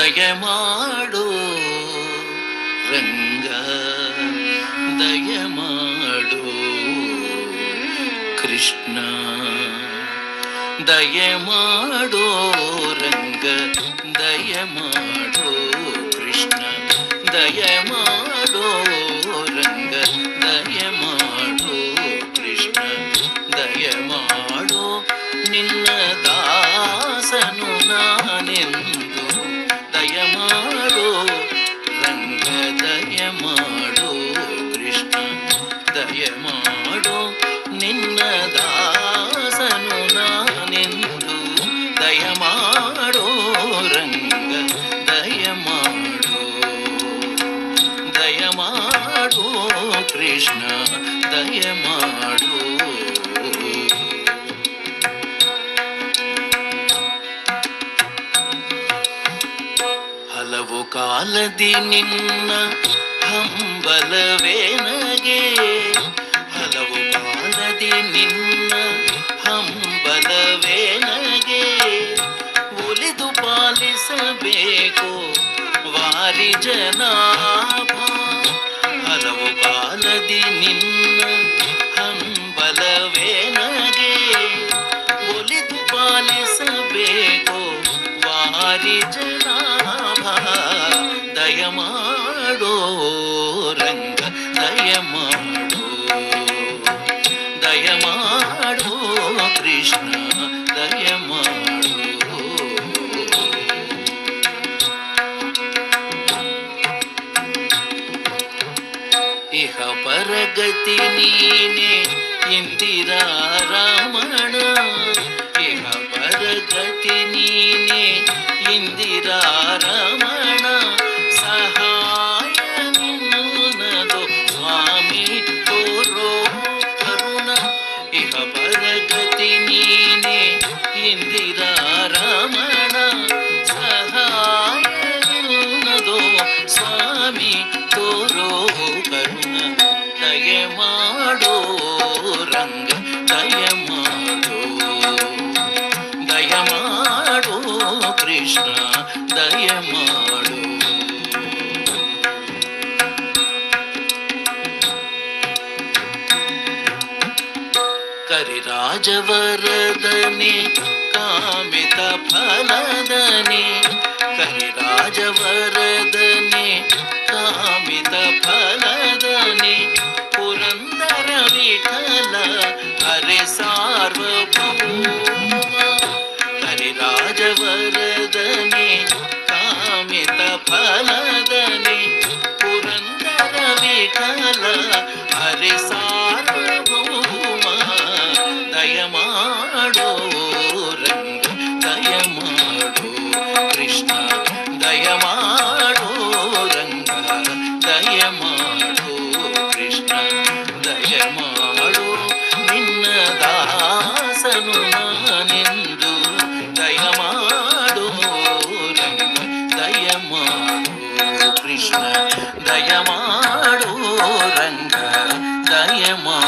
ದಯಮಾಡು ರಂಗ ದಯಮಾಡು ಕೃಷ್ಣ ದಯಮಾಡು ರಂಗ ದಯಮಾಡು ಕೃಷ್ಣ ದಯಮಾಡು ರಂಗ ದಯಮಾಡು ಕೃಷ್ಣ ದಯಮಾಡು ನಿನ್ನ ದಾಸನು ನಾನೆಂದು ದಯಮಾಡು ರಂಗ ದಯಮಾಡು ಕೃಷ್ಣ ದಯಮಾಡು ನಿನ್ನ ದಾಸನು ನಾನೆಂದು ದಯಮಾಡು ರಂಗ ದಯಮಾಡು ದಯಮಾಡು ಕೃಷ್ಣ ದಯಮಾಡು ಹಲವು ಕಾಲದಿ ನಿನ್ನ ಹಂಬಲವೇ ನಗೆ ಹಲವು ಕಾಲದಿ ನಿನ್ನ ಹಂಬಲವೇ ನಗೆ ಒಲಿದು ಪಾಲಿಸಬೇಕು ವಾರಿ ಜನಾಭ ಹಲವು ಕಾಲದಿ ನಿನ್ನ ಹಂಬಲವೇ ನಗೆ ಒಲಿದು ಪಾಲಿಸಬೇಕು ವಾರಿ ಜನಾಭ ದಯಮಾಡೋ ರಂಗ ದಯಮಾಡೋ ದಯಮಾಡೋ ಕೃಷ್ಣ ದಯಮಾಡೋ ಇಹ ಪರಗತಿ ನೀನೆ ಇಂದಿರಾ ರಮಣ ಇಹ ಪರಗತಿ ನೀನೆ ಇಂದಿರಾ ರಮಣ ಸಹಾಯ ನಿನ್ನದು ಸ್ವಾಮಿ ತೋರೋ ಕರುಣ ಇಹ ಪರಗತಿ ನೀನೆ ಇಂದಿರಾ ರಮಣ ಸಹಾಯ ನಿನ್ನದು ಸ್ವಾಮಿ ತೋರೋ ಕರುಣ ದಯಮಾಡೋ ರಂಗ ದಯಮಾಡೋ ದಯಮಾಡೋ ಕೃಷ್ಣ ದಯಮಾಡು ಕರಿರಾಜವರದನೆ ಕಾಮಿತ ಫಲದನೆ ಕರಿರಾಜವರದನೆ ಕಾಮಿತ ಫಲದನೆ ಪುರಂದರ ವಿಠಲ ಹರೆ ಸಾರ್ವಭೌಮ ಕರಿರಾಜವರದನೆ ಕಾಮಿತ ಫಲದನೆ ಪುರಂದರ ವಿಠಲ ಹರೆ ಸಾರ್ವಭೌಮ ದಯಮಾಡೋ ರಂಗ ದಯಮಾಡೋ ಕೃಷ್ಣ ದಯಮಾಡೋ ರಂಗ ದಯಮಾಡೋ ಕೃಷ್ಣ ದಯಮಾಡೋ ನಿನ್ನ ದಾಸನು ನಾನೆಂದು ದಯಮಾಡೋ ರಂಗ ದಯಮಾಡೋ ಕೃಷ್ಣ ದಯಮಾಡೋ ರಂಗ ದಯಮಾಡೋ